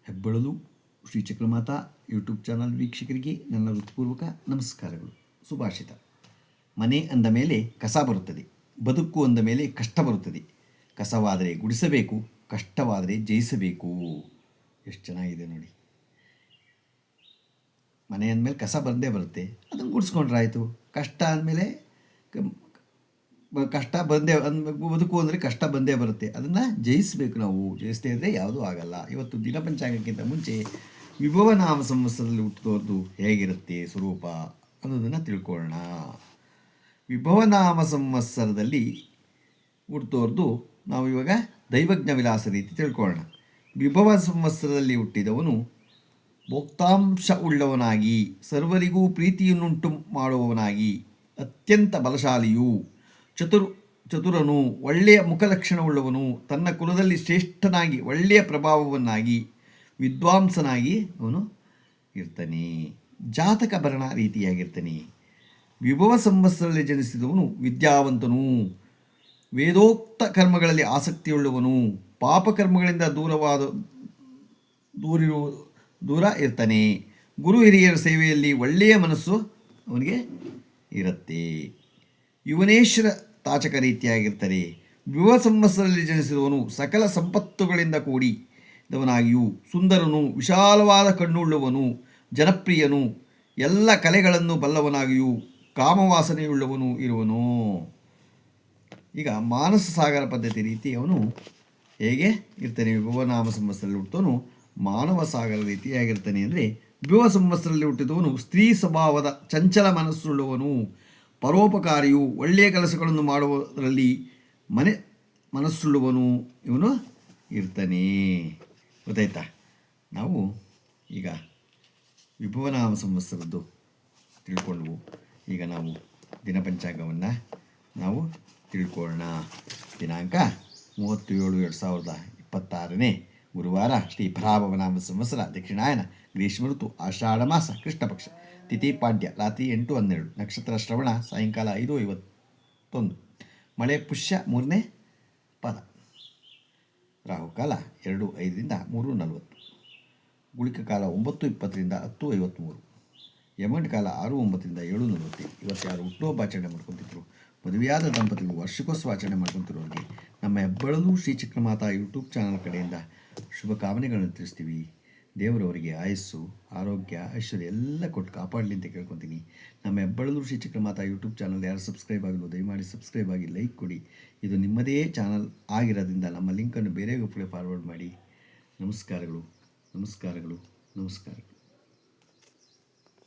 ಹೆಬ್ಬಳಲು Shri Chakramata YouTube channel ವೀಕ್ಷಕರಿಗೆ ನನ್ನ ಹೃತ್ಪೂರ್ವಕ ನಮಸ್ಕಾರಗಳು. ಸುಭಾಷಿತ: ಮನೆ ಅಂದ ಮೇಲೆ ಕಸ ಬರುತ್ತದೆ, ಬದುಕು ಅಂದ ಮೇಲೆ ಕಷ್ಟ ಬರುತ್ತದೆ. ಕಸವಾದರೆ ಗುಡಿಸಬೇಕು, ಕಷ್ಟವಾದರೆ ಜಯಿಸಬೇಕು. ಎಷ್ಟು ಚೆನ್ನಾಗಿದೆ ನೋಡಿ. ಮನೆ ಅಂದಮೇಲೆ ಕಸ ಬಂದೇ ಬರುತ್ತೆ, ಅದನ್ನು ಗುಡಿಸ್ಕೊಂಡ್ರಾಯ್ತು. ಕಷ್ಟ ಅಂದಮೇಲೆ ಕಷ್ಟ ಬಂದೇ ಬದುಕು ಅಂದರೆ ಕಷ್ಟ ಬಂದೇ ಬರುತ್ತೆ, ಅದನ್ನು ಜಯಿಸಬೇಕು. ನಾವು ಜಯಿಸದೇ ಇದ್ದರೆ ಯಾವುದೂ ಆಗಲ್ಲ. ಇವತ್ತು ದಿನ ಪಂಚಾಂಗಕ್ಕಿಂತ ಮುಂಚೆ ವಿಭವನಾಮ ಸಂವತ್ಸರದಲ್ಲಿ ಹುಟ್ಟಿದವ್ರದ್ದು ಹೇಗಿರುತ್ತೆ ಸ್ವರೂಪ ಅನ್ನೋದನ್ನು ತಿಳ್ಕೊಳ್ಳೋಣ. ವಿಭವನಾಮ ಸಂವತ್ಸರದಲ್ಲಿ ಹುಟ್ಟಿದವ್ರದ್ದು ನಾವು ಇವಾಗ ದೈವಜ್ಞ ವಿಲಾಸ ರೀತಿ ತಿಳ್ಕೊಳ್ಳೋಣ. ವಿಭವ ಸಂವತ್ಸರದಲ್ಲಿ ಹುಟ್ಟಿದವನು ಭೋಕ್ತಾಂಶ ಉಳ್ಳವನಾಗಿ, ಸರ್ವರಿಗೂ ಪ್ರೀತಿಯನ್ನುಂಟು ಮಾಡುವವನಾಗಿ, ಅತ್ಯಂತ ಬಲಶಾಲಿಯು, ಚತುರನು, ಒಳ್ಳೆಯ ಮುಖಲಕ್ಷಣವುಳ್ಳವನು, ತನ್ನ ಕುಲದಲ್ಲಿ ಶ್ರೇಷ್ಠನಾಗಿ ಒಳ್ಳೆಯ ಪ್ರಭಾವವನ್ನಾಗಿ, ವಿದ್ವಾಂಸನಾಗಿ ಅವನು ಇರ್ತಾನೆ. ಜಾತಕ ಭರಣ ರೀತಿಯಾಗಿರ್ತಾನೆ. ವಿಭವ ಸಂವತ್ಸರದಲ್ಲಿ ಜನಿಸಿದವನು ವಿದ್ಯಾವಂತನು, ವೇದೋಕ್ತ ಕರ್ಮಗಳಲ್ಲಿ ಆಸಕ್ತಿಯುಳ್ಳವನು, ಪಾಪಕರ್ಮಗಳಿಂದ ದೂರ ಇರ್ತಾನೆ. ಗುರು ಹಿರಿಯರ ಸೇವೆಯಲ್ಲಿ ಒಳ್ಳೆಯ ಮನಸ್ಸು ಅವನಿಗೆ ಇರುತ್ತೆ. ಯುವನೇಶ್ವರ ತಾಚಕ ರೀತಿಯಾಗಿರ್ತಾರೆ. ವಿಭವ ಸಂವತ್ಸರದಲ್ಲಿ ಜನಿಸಿದವನು ಸಕಲ ಸಂಪತ್ತುಗಳಿಂದ ಕೂಡಿದವನಾಗಿಯೂ, ಸುಂದರನು, ವಿಶಾಲವಾದ ಕಣ್ಣುಳ್ಳವನು, ಜನಪ್ರಿಯನು, ಎಲ್ಲ ಕಲೆಗಳನ್ನು ಬಲ್ಲವನಾಗಿಯೂ, ಕಾಮವಾಸನೆಯುಳ್ಳವನು ಇರುವನು. ಈಗ ಮಾನಸ ಸಾಗರ ಪದ್ಧತಿ ರೀತಿ ಅವನು ಹೇಗೆ ಇರ್ತಾನೆ? ವಿಭವನಾಮ ಸಂವತ್ಸರದಲ್ಲಿ ಹುಟ್ಟವನು ಮಾನವ ಸಾಗರ ರೀತಿಯಾಗಿರ್ತಾನೆ. ಅಂದರೆ ವಿಭವ ಸಂವತ್ಸರದಲ್ಲಿ ಹುಟ್ಟಿದವನು ಸ್ತ್ರೀ ಸ್ವಭಾವದ ಚಂಚಲ ಮನಸ್ಸುಳ್ಳವನು, ಪರೋಪಕಾರಿಯು, ಒಳ್ಳೆಯ ಕೆಲಸಗಳನ್ನು ಮಾಡುವುದರಲ್ಲಿ ಮನಸ್ಸುಳ್ಳವನು ಇವನು ಇರ್ತಾನೆ. ಗೊತ್ತಾಯ್ತಾ? ನಾವು ಈಗ ವಿಭವನಾಮ ಸಂವತ್ಸರದ್ದು ತಿಳ್ಕೊಂಡ್ವು. ಈಗ ನಾವು ದಿನಪಂಚಾಂಗವನ್ನು ನಾವು ತಿಳ್ಕೊಳ್ಳೋಣ. ದಿನಾಂಕ 30/7/2026 ಗುರುವಾರ, ಶ್ರೀ ಪರಾಭವನಾಮ ಸಂವತ್ಸರ, ದಕ್ಷಿಣಾಯನ, ಗ್ರೀಷ್ಮ ಋತು, ಆಷಾಢ ಮಾಸ, ಕೃಷ್ಣ ಪಕ್ಷ, ತಿಥಿ ಪಾಡ್ಯ, ರಾತ್ರಿ 8:12, ನಕ್ಷತ್ರ ಶ್ರವಣ, ಸಾಯಂಕಾಲ 5:51, ಮಳೆ ಪುಷ್ಯ 3ನೇ ಪದ, ರಾಹುಕಾಲ 2:05ರಿಂದ 3:40, ಗುಳಿಕ ಕಾಲ 9:20ರಿಂದ 10:53, ಯಮಗಂಡ ಕಾಲ 6:09ರಿಂದ 7:40. ಇವತ್ತು ಯಾರು ಹುಟ್ಟುಹಬ್ಬ ಆಚರಣೆ ಮಾಡ್ಕೊತಿದ್ರು, ಮದುವೆಯಾದ ದಂಪತಿಗಳು ವಾರ್ಷಿಕೋತ್ಸವ ಆಚರಣೆ ಮಾಡ್ಕೊತಿರೋರಿಗೆ ನಮ್ಮ ಹೆಬ್ಬಳಲು ಶ್ರೀ ಚಕ್ರಮಾತಾ ಯೂಟ್ಯೂಬ್ ಚಾನಲ್ ಕಡೆಯಿಂದ ಶುಭಕಾಮನೆಗಳನ್ನು ತಿಳಿಸ್ತೀವಿ. ದೇವರವರಿಗೆ ಆಯಸ್ಸು, ಆರೋಗ್ಯ, ಐಶ್ವರ್ಯ ಎಲ್ಲ ಕೊಟ್ಟು ಕಾಪಾಡಲಿ ಅಂತ ಕೇಳ್ಕೊತೀನಿ. ನಮ್ಮ ಹೆಬ್ಬಳಲು ಶ್ರೀ ಚಕ್ರಮಾತಾ ಯೂಟ್ಯೂಬ್ ಚಾನಲ್ ಯಾರು ಸಬ್ಸ್ಕ್ರೈಬ್ ಆಗಲು ದಯಮಾಡಿ ಸಬ್ಸ್ಕ್ರೈಬ್ ಆಗಿ ಲೈಕ್ ಕೊಡಿ. ಇದು ನಿಮ್ಮದೇ ಚಾನಲ್ ಆಗಿರೋದ್ರಿಂದ ನಮ್ಮ ಲಿಂಕನ್ನು ಬೇರೆಗೂ ಫಾರ್ವರ್ಡ್ ಮಾಡಿ. ನಮಸ್ಕಾರಗಳು, ನಮಸ್ಕಾರಗಳು, ನಮಸ್ಕಾರಗಳು.